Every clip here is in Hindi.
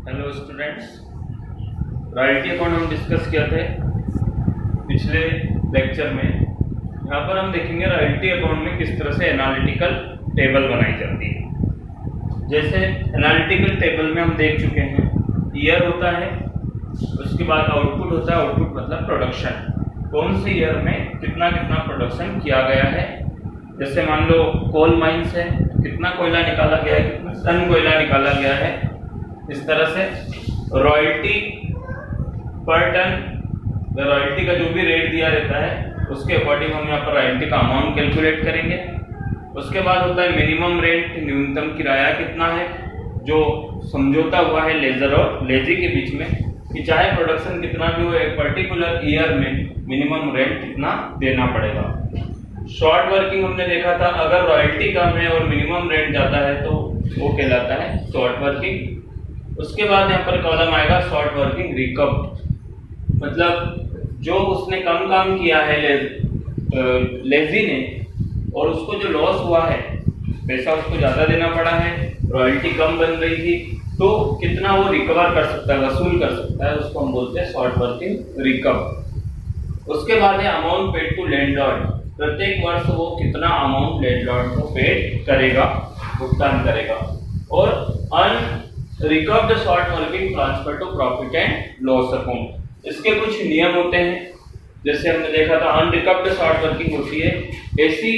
हेलो स्टूडेंट्स, रॉयल्टी अकाउंट हम डिस्कस किया थे पिछले लेक्चर में। यहाँ पर हम देखेंगे रॉयल्टी अकाउंट में किस तरह से एनालिटिकल टेबल बनाई जाती है। जैसे एनालिटिकल टेबल में हम देख चुके हैं, ईयर होता है, उसके बाद आउटपुट होता है। आउटपुट मतलब प्रोडक्शन, कौन से ईयर में कितना कितना प्रोडक्शन किया गया है। जैसे मान लो कोल माइंस है, कितना कोयला निकाला गया है, कितना टन कोयला निकाला गया है। इस तरह से रॉयल्टी पर टन, रॉयल्टी का जो भी रेट दिया रहता है उसके अकॉर्डिंग हम यहाँ पर रॉयल्टी का अमाउंट कैलकुलेट करेंगे। उसके बाद होता है मिनिमम रेंट, न्यूनतम किराया कितना है, जो समझौता हुआ है लेजर और लेजी के बीच में कि चाहे प्रोडक्शन कितना भी हो, एक पर्टिकुलर ईयर में मिनिमम रेंट कितना देना पड़ेगा। शॉर्ट वर्किंग हमने देखा था, अगर रॉयल्टी कम है और मिनिमम रेंट ज़्यादा है तो वो कहलाता है शॉर्ट वर्किंग। उसके बाद यहाँ पर कॉलम आएगा शॉर्ट वर्किंग रिकव, मतलब जो उसने कम काम किया है लेजी ने, और उसको जो लॉस हुआ है, पैसा उसको ज़्यादा देना पड़ा है, रॉयल्टी कम बन रही थी, तो कितना वो रिकवर कर सकता है, वसूल कर सकता है, उसको हम बोलते हैं शॉर्ट वर्किंग रिकव। उसके बाद है अमाउंट पेड टू लैंडलॉर्ड, प्रत्येक वर्ष वो कितना अमाउंट लैंडलॉर्ड को पेड करेगा, भुगतान करेगा। और unrecovered short working transfer to profit and loss account, इसके कुछ नियम होते हैं। जैसे हमने देखा था अनरिकवर्ड शॉर्ट वर्किंग होती है ऐसी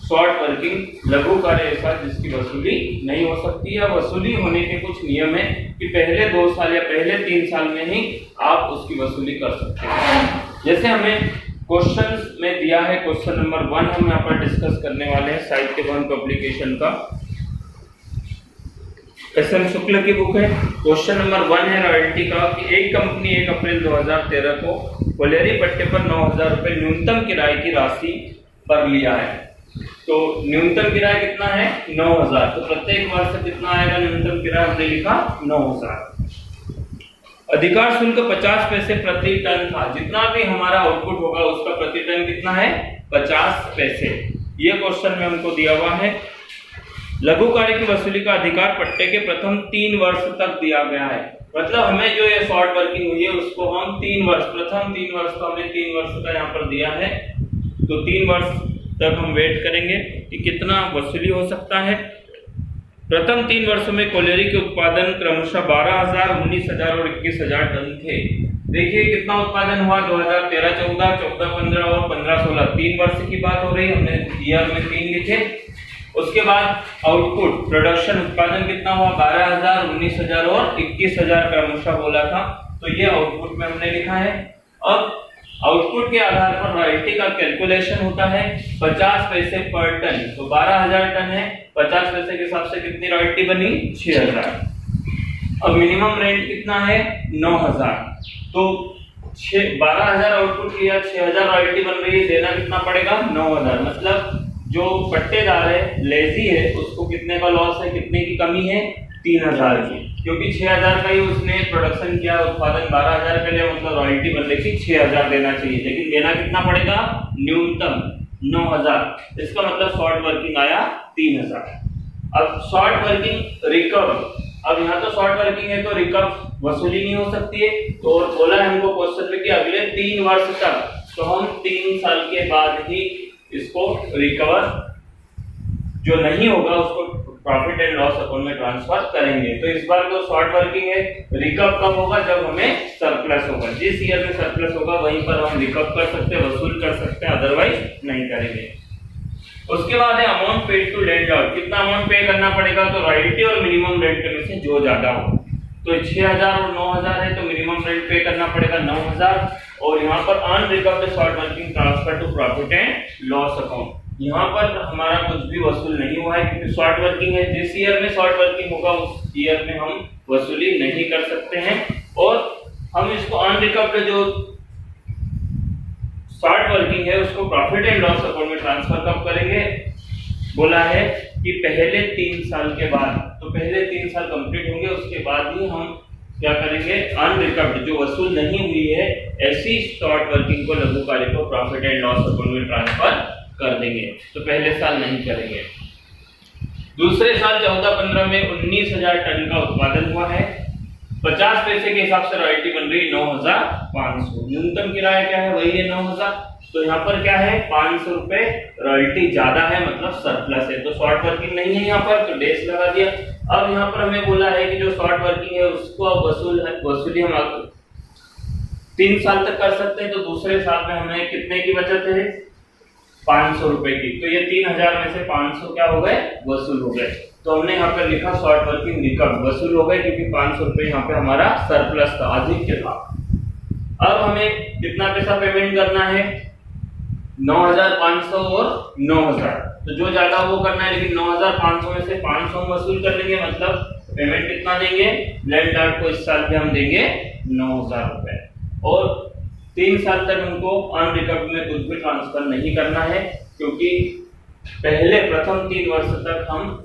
शॉर्ट वर्किंग लघु कार्य ऐसा जिसकी वसूली नहीं हो सकती, या वसूली होने के कुछ नियम है कि पहले 2 साल या पहले 3 साल में ही आप उसकी वसूली कर सकते हैं। जैसे हमें क्वेश्चन में दिया है, क्वेश्चन नंबर 1 हम यहाँ पर डिस्कस करने वाले हैं, साहित्य भवन पब्लिकेशन का, एस.एम. शुक्ल की बुक है। क्वेश्चन नंबर 1 है रॉयल्टी का कि एक कंपनी 1 अप्रैल 2013 को कोलेरी पट्टे पर 9,000 रुपए न्यूनतम किराए की राशि पर लिया है। तो न्यूनतम किराया कितना है, 9,000, तो प्रत्येक वर्ष कितना आएगा न्यूनतम किराया, हमने लिखा 9,000। अधिकार शुल्क 50 पैसे प्रति टन था, जितना भी हमारा आउटपुट होगा उसका प्रति टन कितना है, 50 पैसे। ये क्वेश्चन में हमको दिया हुआ है। लघु कार्य की वसूली का अधिकार पट्टे के प्रथम 3 वर्ष तक दिया गया है, मतलब हमें जो ये शॉर्ट वर्किंग हुई है उसको हम 3 वर्ष, प्रथम 3 वर्ष को हमें 3 वर्ष का यहाँ पर दिया है, तो 3 वर्ष तक हम वेट करेंगे कि कितना वसूली हो सकता है। प्रथम 3 वर्षों में कोलेरी के उत्पादन क्रमशः 12,000, 19,000 और 21,000 टन थे। देखिए कितना उत्पादन हुआ, 2013-14, 14-15 और 15-16, 3 वर्ष की बात हो रही है, हमने ईयर में 3 लिखे। उसके बाद आउटपुट प्रोडक्शन उत्पादन कितना हुआ, 12,000, 19,000 और 21,000 क्रमशः बोला था, तो ये आउटपुट में हमने लिखा है। अब आउटपुट के आधार पर रॉयल्टी का कैलकुलेशन होता है 50 पैसे पर टन, तो 12,000 टन है, 50 पैसे के हिसाब से कितनी रॉयल्टी बनी, 6,000। अब मिनिमम रेंट कितना है, 9,000, तो 12,000 आउटपुट किया, 6,000 रॉयल्टी बन रही है, देना कितना पड़ेगा, 9,000। मतलब जो पट्टेदार है, लेजी है, उसको कितने का लॉस है, कितने की कमी है, 3,000 की, क्योंकि 6,000 का ही उसने प्रोडक्शन किया, उत्पादन 12,000 के लिए, मतलब रॉयल्टी बन रही थी 6,000 देना चाहिए, लेकिन देना कितना पड़ेगा, न्यूनतम 9,000। इसका मतलब शॉर्ट वर्किंग आया 3,000। अब शॉर्ट वर्किंग रिकव, अब यहाँ तो शॉर्ट वर्किंग है तो रिकव वसूली नहीं हो सकती है, तो और बोला है हमको क्वेश्चन में कि अगले 3 वर्ष तक, तो हम 3 साल के बाद ही इसको रिकवर जो नहीं होगा उसको प्रॉफिट एंड लॉस अकाउंट में ट्रांसफर करेंगे। तो इस बार तो शॉर्ट वर्किंग है, रिकव कब होगा, जब हमें सरप्लस होगा, जिस ईयर में सरप्लस होगा वहीं पर हम रिकव कर सकते हैं, वसूल कर सकते हैं, अदरवाइज नहीं करेंगे। उसके बाद है अमाउंट पेड टू लैंडलॉर्ड, कितना अमाउंट पे करना पड़ेगा, तो रॉयल्टी और मिनिमम रेंट में से जो ज्यादा हो, तो 6,000 और 9,000 है, तो मिनिमम रेंट पे करना पड़ेगा 9,000। और यहाँ पर unrecovered short working transfer to profit and loss account, यहाँ पर हमारा कुछ भी वसूल नहीं हुआ है, क्योंकि शॉर्ट वर्किंग है, जिस ईयर में शॉर्ट वर्किंग होगा उस ईयर में हम वसूली नहीं कर सकते हैं। और हम इसको अनरिकवर्ड जो शॉर्ट वर्किंग है उसको प्रॉफिट एंड लॉस अकाउंट में ट्रांसफर कब करेंगे, बोला है कि पहले 3 साल के बाद, तो पहले 3 साल कंप्लीट होंगे, उसके बाद ही हम क्या करेंगे, अनरिकवर्ड जो वसूल नहीं हुई है ऐसी शॉर्ट वर्किंग को, लघु कार्य को प्रॉफिट एंड लॉस अकाउंट में ट्रांसफर कर देंगे, तो पहले साल नहीं करेंगे। दूसरे साल 14-15 में 19,000 टन का उत्पादन हुआ है, 50 पैसे के हिसाब से रॉयल्टी बन रही है 9,500। न्यूनतम किराया क्या है, वही है 9,000। तो यहाँ पर क्या है, 500 रुपए रॉयल्टी ज्यादा है, मतलब सरप्लस है। तो शॉर्ट वर्किंग नहीं है यहाँ पर, तो डेस लगा दिया। अब यहाँ पर हमें बोला है कि जो शॉर्ट वर्किंग है उसको अब वसूली हम 3 साल तक कर सकते हैं। तो दूसरे साल में हमें कितने की बचत है, 500 रुपए की। तो ये 3,000 में से 500 क्या हो गए, वसूल हो गए। तो हमने यहाँ पर लिखा शॉर्ट वर्किंग रिकवर, वसूल हो गए, क्योंकि 500 रुपए यहाँ पे हमारा सरप्लस था, अधिक था। अब हमें कितना पैसा पेमेंट करना है, 9,500 और 9,000। तो जो ज्यादा वो करना है, लेकिन 9,500 में से 500 हम वसूल कर लेंगे, मतलब पेमेंट कितना देंगे, लैंडलॉर्ड को इस साल भी हम देंगे 9,000 रुपए। और 3 साल तक हमको अनरिकवर्ड में कुछ भी ट्रांसफर नहीं करना है, क्योंकि पहले प्रथम 3 वर्ष तक हम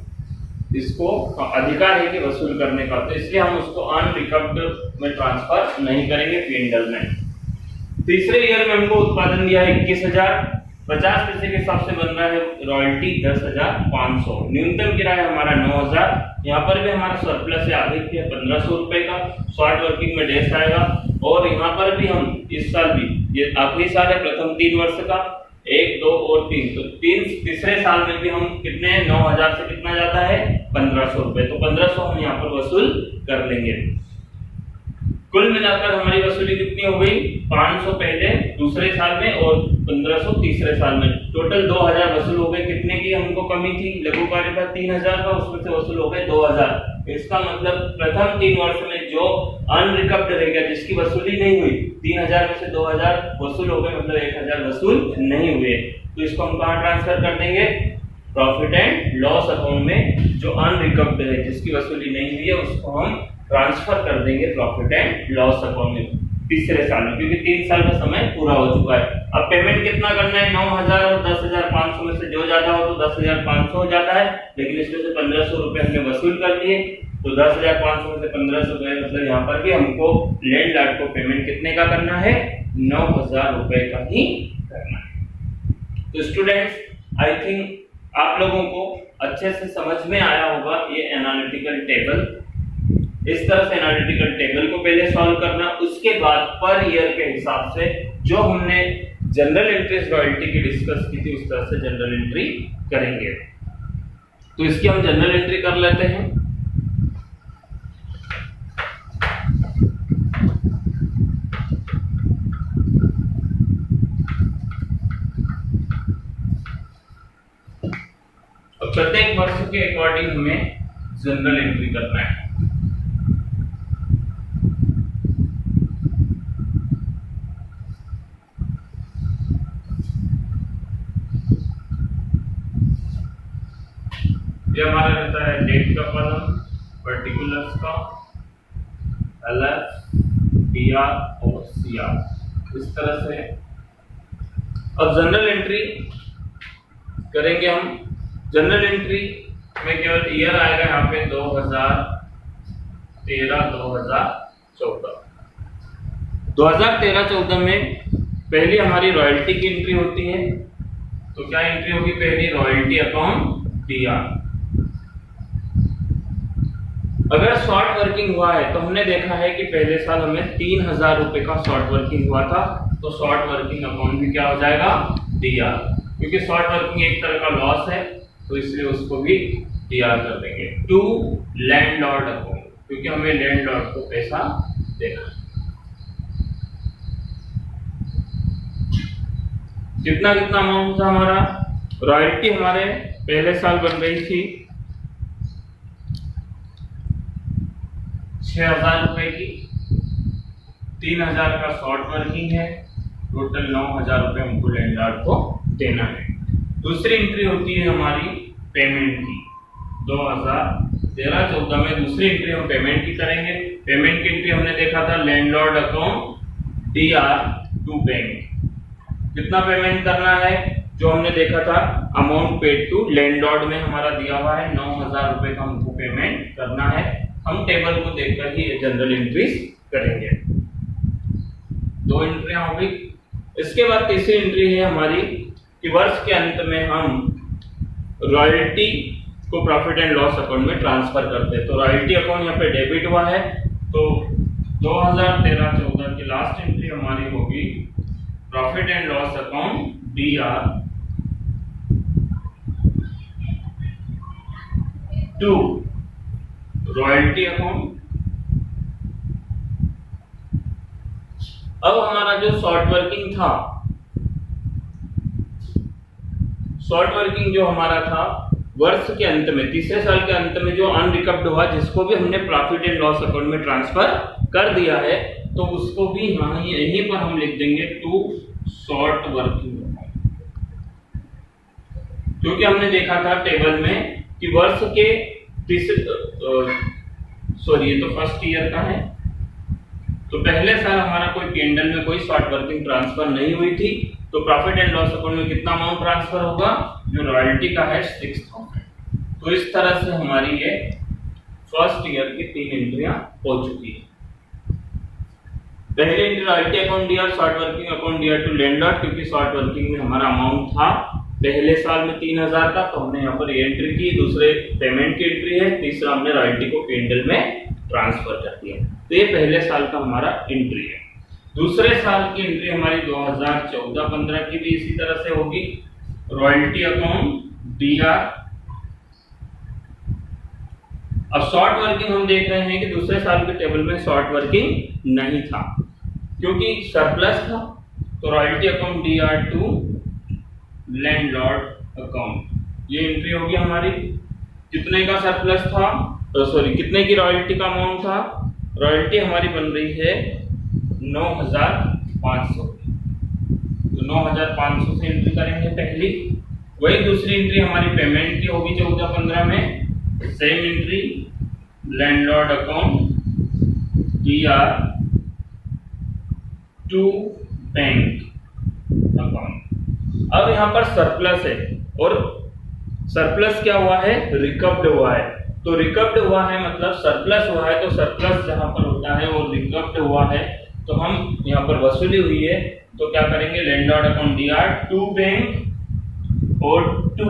इसको अधिकार है कि वसूल करने का, तो इसलिए हम उसको अनरिकवर्ड में ट्रांसफर नहीं करेंगे P&L में। तीसरे ईयर में हमको उत्पादन दिया है 21,000, 50 पैसे के हिसाब से बन रहा है रॉयल्टी 10,500। न्यूनतम किराया हमारा 9,000। यहाँ पर भी हमारा सरप्लस है, अधिक है 1,500 रुपए का। शॉर्ट वर्किंग में डेस आएगा। और यहाँ पर भी हम इस साल भी, ये आखिरी साल है प्रथम 3 वर्ष का, 1, 2 और 3, तो तीसरे साल में भी हम कितने, 9,000 से कितना जाता है, 1,500 रुपए। तो 1,500 हम यहाँ पर वसूल कर लेंगे। कुल मिलाकर हमारी वसूली कितनी हो गई, 500 पहले दूसरे साल में और 1,500 तीसरे साल में। टोटल 2,000 वसूल हो गए। कितने की हमको कमी थी, लघु कार्य था 3,000 का, उसमें से वसूल हो गए 2,000। इसका मतलब प्रथम 3 वर्ष में जो अनरिकवर्ड रह गया, जिसकी वसूली नहीं हुई, 3,000 में से 2,000 वसूल हो गए, मतलब 1,000 वसूल नहीं हुए। तो इसको हम कहाँ ट्रांसफर कर देंगे, प्रॉफिट एंड लॉस अकाउंट में। जो अनरिकवर्ड है, जिसकी वसूली नहीं हुई है, उसको हम ट्रांसफर कर देंगे प्रॉफिट एंड लॉस अकाउंट में तीसरे साल में, क्योंकि 3 साल का समय पूरा हो चुका है। अब पेमेंट कितना करना है, 9,000 और 10,500 में से जो ज्यादा हो तो 10,500 हो जाता है, लेकिन इसमें से 1,500 रुपए हमने वसूल कर लिए। तो 10,500 में से 1,500 गए, मतलब यहाँ पर भी हमको लैंडलॉर्ड को पेमेंट कितने का करना है, 9,000 रुपए का ही करना है। तो स्टूडेंट्स, आई थिंक आप लोगों को अच्छे से समझ में आया होगा ये एनालिटिकल टेबल। इस तरह से एनालिटिकल टेबल को पहले सॉल्व करना, उसके बाद पर ईयर के हिसाब से जो हमने जनरल एंट्रीज रॉयल्टी की डिस्कस की थी, उस तरह से जनरल एंट्री करेंगे। तो इसकी हम जनरल एंट्री कर लेते हैं। अब प्रत्येक वर्ष के अकॉर्डिंग हमें जनरल एंट्री करना है। ये हमारा रहता है डेट का कॉलम, पर्टिकुलर्स का, LF, DR और CR, इस तरह से। अब जनरल एंट्री करेंगे हम। जनरल एंट्री में केवल ईयर आएगा यहाँ पे 2013, 2014। 2013-14 में पहली हमारी रॉयल्टी की एंट्री होती है। तो क्या एंट्री होगी, पहली रॉयल्टी अकाउंट DR। अगर शॉर्ट वर्किंग हुआ है तो हमने देखा है कि पहले साल हमें 3,000 रुपए का शॉर्ट वर्किंग हुआ था, तो शॉर्ट वर्किंग अकाउंट भी क्या हो जाएगा, DR। क्योंकि शॉर्ट वर्किंग एक तरह का लॉस है, तो इसलिए उसको भी DR कर देंगे। टू लैंडलॉर्ड अकाउंट, क्योंकि हमें लैंडलॉर्ड को पैसा देना है। कितना कितना अमाउंट था हमारा, रॉयल्टी हमारे पहले साल बन रही थी 6,000 रुपए की, 3,000 का शॉर्ट वर्किंग है, टोटल 9,000 रुपए हमको लैंडलॉर्ड को देना है। दूसरी एंट्री होती है हमारी पेमेंट की। 2013-14 में दूसरी एंट्री हम पेमेंट की करेंगे। पेमेंट की एंट्री हमने देखा था landlord account DR to bank. कितना पेमेंट करना है, जो हमने देखा था अमाउंट पेड टू लैंडलॉर्ड में हमारा दिया हुआ है 9,000 रुपए का हमको पेमेंट करना है। हम टेबल को देखकर ही जनरल एंट्रीज करेंगे। 2 एंट्रियां हो गई। इसके बाद तीसरी एंट्री है हमारी कि वर्ष के अंत में हम रॉयल्टी को प्रॉफिट एंड लॉस अकाउंट में ट्रांसफर करते हैं। तो रॉयल्टी अकाउंट यहाँ पे डेबिट हुआ है, तो 2013-14 की लास्ट एंट्री हमारी होगी profit and loss account DR 2 royalty account. अब हमारा जो शॉर्ट वर्किंग था, शॉर्ट वर्किंग जो हमारा था वर्ष के अंत में, तीसरे साल के अंत में जो अनरिकवर्ड हुआ, जिसको भी हमने प्रॉफिट एंड लॉस अकाउंट में ट्रांसफर कर दिया है, तो उसको भी यहीं पर हम लिख देंगे टू शॉर्ट वर्किंग अकाउंट। क्योंकि हमने देखा था टेबल में कि वर्ष के ये तो फर्स्ट ईयर का है, तो पहले साल हमारा कोई कैंडल में कोई शॉर्ट वर्किंग ट्रांसफर नहीं हुई थी, तो प्रॉफिट एंड लॉस अकाउंट में कितना अमाउंट ट्रांसफर होगा, जो रॉयल्टी का है 6000। तो इस तरह से हमारी ये फर्स्ट ईयर की 3 एंट्रियां हो चुकी है। पहली entry royalty account DR, short working account DR to landlord, क्योंकि शॉर्ट वर्किंग में हमारा अमाउंट था पहले साल में 3000 का, तो हमने यहाँ पर ये एंट्री की। दूसरे पेमेंट की एंट्री है, तीसरा हमने रॉयल्टी को कैंडल में ट्रांसफर कर दिया। तो ये पहले साल का हमारा एंट्री है। दूसरे साल की एंट्री हमारी 2014-15 की भी इसी तरह से होगी, रॉयल्टी अकाउंट DR। अब शॉर्ट वर्किंग हम देख रहे हैं कि दूसरे साल के टेबल में शॉर्ट वर्किंग नहीं था क्योंकि सरप्लस था, तो royalty account DR to landlord account ये एंट्री होगी हमारी। कितने का सरप्लस था, कितने की रॉयल्टी का अमाउंट था, रॉयल्टी हमारी बन रही है 9500, तो 9500 से एंट्री करेंगे पहली। वही दूसरी एंट्री हमारी पेमेंट की होगी 14-15 में, same entry landlord account DR to bank account. अब यहाँ पर सरप्लस है, और सरप्लस क्या हुआ है, रिकवर्ड हुआ है। तो रिकवर्ड हुआ है मतलब सरप्लस हुआ है, तो सरप्लस जहां पर होता है वो रिकवर्ड हुआ है, तो हम यहाँ पर वसूली हुई है, तो क्या करेंगे, landlord account DR to bank और to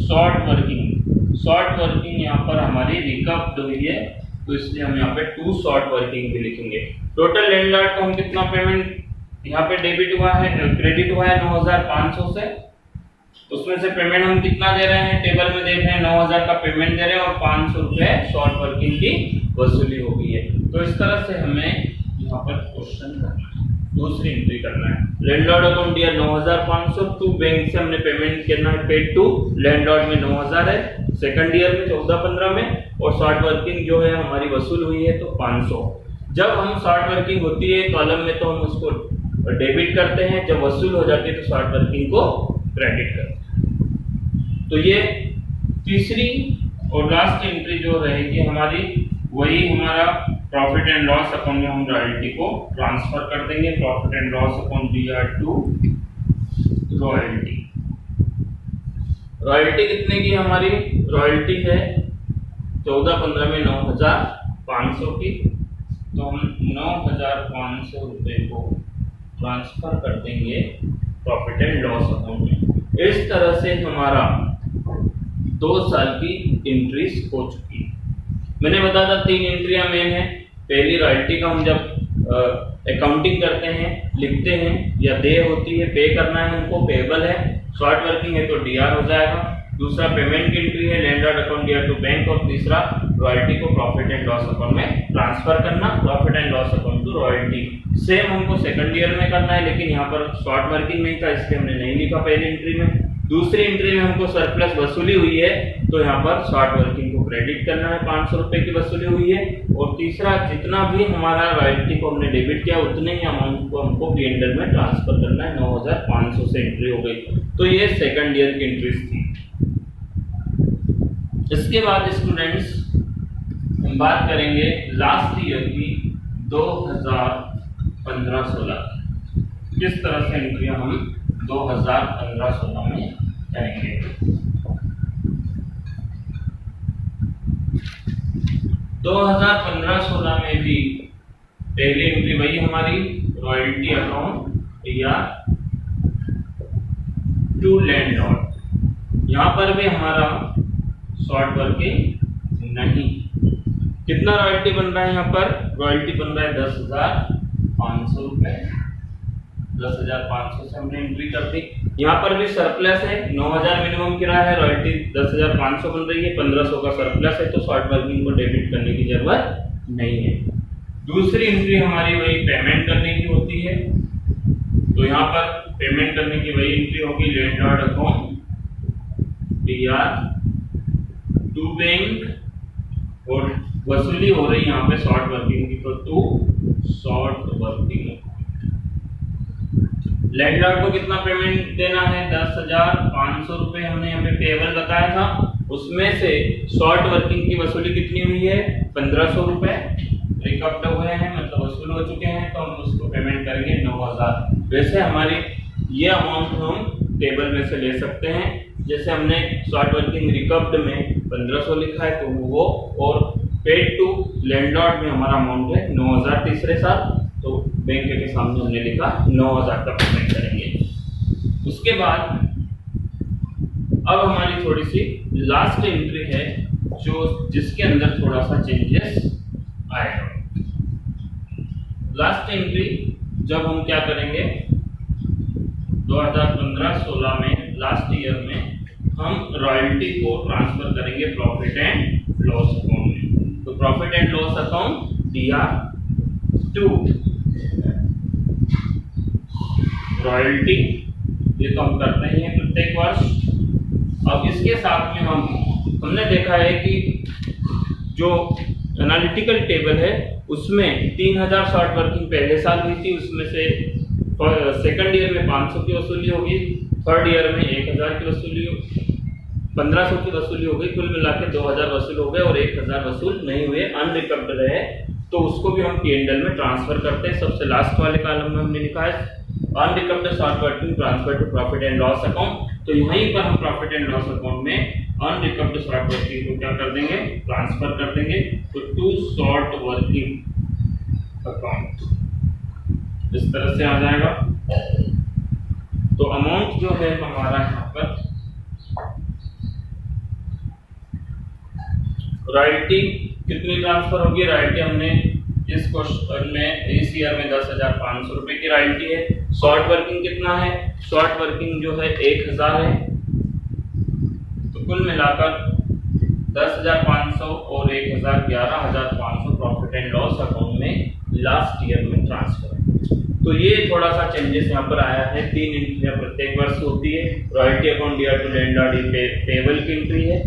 short working. Short working यहाँ पर हमारी रिकवर्ड हुई है, तो इसलिए हम यहाँ पे टू शॉर्ट वर्किंग भी लिखेंगे। टोटल लैंडलॉर्ड को हम कितना पेमेंट यहाँ पे डेबिट हुआ है, क्रेडिट हुआ है 9500 से, उसमें से पेमेंट हम कितना दे रहे हैं, टेबल में देख रहे हैं 9000 का पेमेंट दे रहे हैं और 500 रुपए शॉर्ट वर्किंग की वसूली हो गई है। तो इस तरह से हमें यहाँ पर क्वेश्चन करना है, दूसरी एंट्री करना है। Landlord account DR 9500 to bank से हमने पेमेंट करना है, पेड टू लैंडलॉर्ड में 9000 है सेकंड ईयर में 14-15 में, और शॉर्ट वर्किंग जो है हमारी वसूल हुई है तो 500। जब हम शॉर्ट वर्किंग होती है कॉलम में तो हम उसको डेबिट करते हैं, जब वसूल हो जाती है तो शॉर्ट वर्किंग को क्रेडिट करते हैं। तो ये तीसरी और लास्ट एंट्री जो रहेगी हमारी, वही हमारा प्रॉफिट एंड लॉस अकाउंट में हम रॉयल्टी को ट्रांसफर कर देंगे। Profit and loss account DR to royalty. Royalty कितने की हमारी रॉयल्टी है 14-15 में 9500 की, तो हम 9500 रुपए को ट्रांसफर कर देंगे प्रॉफिट एंड लॉस अकाउंट में। इस तरह से हमारा 2 साल की एंट्रीज हो चुकी है। मैंने बताया था 3 एंट्रियां मेन है। पहली रॉयल्टी का हम जब अकाउंटिंग करते हैं, लिखते हैं या दे होती है, पे करना है हमको, पेबल है। शॉर्ट वर्किंग है तो DR हो जाएगा। दूसरा पेमेंट की एंट्री है landlord account DR to bank, और तीसरा रॉयल्टी को प्रॉफिट एंड लॉस अकाउंट में ट्रांसफर करना, profit and loss account to royalty. Same हमको सेकंड ईयर में करना है, लेकिन यहाँ पर शॉर्ट वर्किंग नहीं था इसलिए हमने नहीं लिखा पहली एंट्री में। दूसरी एंट्री में हमको सरप्लस वसूली हुई है, तो यहाँ पर शॉर्ट वर्किंग को क्रेडिट करना है, 500 रुपए की वसूली हुई है। और तीसरा, जितना भी हमारा रॉयल्टी को हमने डेबिट किया उतने ही अमाउंट को हमको P&L में ट्रांसफर करना है। 9500 से एंट्री हो गई। तो ये सेकंड ईयर की एंट्रीज थी। इसके बाद स्टूडेंट्स हम बात करेंगे लास्ट ईयर की 2015-16 किस तरह से एंट्रियां हम 2015-16 में करेंगे। दो 2015-16 में भी पहली एंट्री वही हमारी रॉयल्टी अकाउंट या टू लैंडलॉर्ड। यहां पर भी हमारा शॉर्ट वर्किंग नहीं, कितना रॉयल्टी बन रहा है यहाँ पर? रॉयल्टी बन रहा है 10,500 रुपए। 10,500 से हमने एंट्री कर दी। यहाँ पर भी सरप्लस है, 9,000 मिनिमम किराया है, रॉयल्टी 10,500 बन रही है, 1,500 का सरप्लस है, तो शॉर्ट वर्किंग को डेबिट करने की जरूरत नहीं है। दूसरी एंट्री हमारी वही पेमेंट करने की होती है, तो यहाँ पर पेमेंट करने की वही एंट्री होगी, landlord account DR to bank, और वसूली हो रही यहाँ पे शॉर्ट वर्किंग की, तो टू शॉर्ट वर्किंग। लैंडलॉर्ड को कितना पेमेंट देना है? 10,500 रुपए हमने यहाँ पे पेबल बताया था, उसमें से शॉर्ट वर्किंग की वसूली कितनी हुई है? 1,500 रुपए रिकवर्ड हुए हैं, मतलब वसूल हो चुके हैं, तो हम उसको पेमेंट करेंगे 9,000। वैसे हमारी ये अमाउंट हम टेबल में से ले सकते हैं, जैसे हमने शॉर्ट वर्किंग रिकवर्ड में 1,500 लिखा है तो वो, और पेड टू लैंडलॉर्ड में हमारा अमाउंट है 9,000 तीसरे साल, तो बैंक के सामने हमने लिखा 9,000 का पेमेंट करेंगे। उसके बाद अब हमारी थोड़ी सी लास्ट एंट्री है, जो जिसके अंदर थोड़ा सा चेंजेस आएगा। लास्ट एंट्री जब हम क्या करेंगे, 2015-16 में लास्ट ईयर में हम रॉयल्टी को ट्रांसफर करेंगे प्रॉफिट एंड लॉस अकाउंट में। तो profit and loss account DR2 royalty, ये तो हम करते ही हैं प्रत्येक वर्ष। अब इसके साथ में हमने देखा है कि जो एनालिटिकल टेबल है उसमें 3,000 शॉर्ट वर्किंग पहले साल हुई थी, उसमें से सेकंड ईयर में 500 की वसूली होगी, थर्ड ईयर में 1,000 की वसूली, 1,500 की वसूली हो गई, कुल मिला के 2,000 वसूल हो गए और 1,000 वसूल नहीं हुए, अनरिकवर्ड रहे, तो उसको भी हम P&L में ट्रांसफर करते हैं। सबसे लास्ट वाले कॉलम में हमने लिखा है unrecovered short working transfer to profit and loss account, तो यहीं पर हम प्रॉफिट एंड लॉस अकाउंट में अनरिकवर्ड शॉर्ट वर्किंग को क्या कर देंगे? ट्रांसफर कर देंगे, तो टू शॉर्ट वर्किंग अकाउंट इस तरह से आ जाएगा। तो अमाउंट जो है हमारा यहाँ पर रॉयल्टी कितनी ट्रांसफर होगी? रॉयल्टी हमने इस क्वेश्चन में इस ईयर में 10,500 रुपए की रॉयल्टी है। शॉर्ट वर्किंग कितना है? शॉर्ट वर्किंग जो है 1,000 है, तो कुल मिलाकर 10,500 और 1,000 11,500 प्रॉफिट एंड लॉस अकाउंट में लास्ट ईयर में ट्रांसफर। तो ये थोड़ा सा चेंजेस यहाँ पर आया है। 3 एंट्रियां प्रत्येक वर्ष होती है। Royalty account DR2 landlord payable की एंट्री है,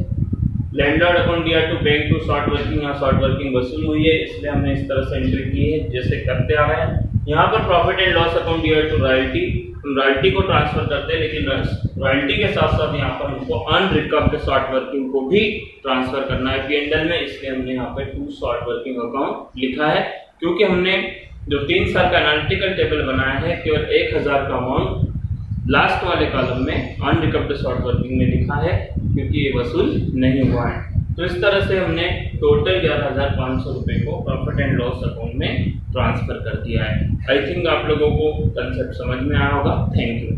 landlord account DR2 bank to short working, यहाँ शॉर्ट वर्किंग वसूल हुई है, इसलिए हमने इस तरह से एंट्री की है जैसे करते आ रहे हैं। यहाँ पर profit and loss account DR2 royalty को ट्रांसफर करते हैं, लेकिन रॉयल्टी के साथ साथ यहाँ पर हमको अनरिकवर्ड शॉर्ट वर्किंग को भी ट्रांसफर करना है P&L में, इसलिए हमने यहाँ पे टू शॉर्ट वर्किंग अकाउंट लिखा है। क्योंकि हमने जो 3 साल का एनालिटिकल टेबल बनाया है, केवल 1,000 का अमाउंट लास्ट वाले कॉलम में अनरिकवर्ड शॉर्ट वर्किंग में लिखा है, क्योंकि ये वसूल नहीं हुआ है। तो इस तरह से हमने टोटल 11,500 रुपए को प्रॉफिट एंड लॉस अकाउंट में ट्रांसफर कर दिया है। आई थिंक आप लोगों को कंसेप्ट समझ में आया होगा। Thank you.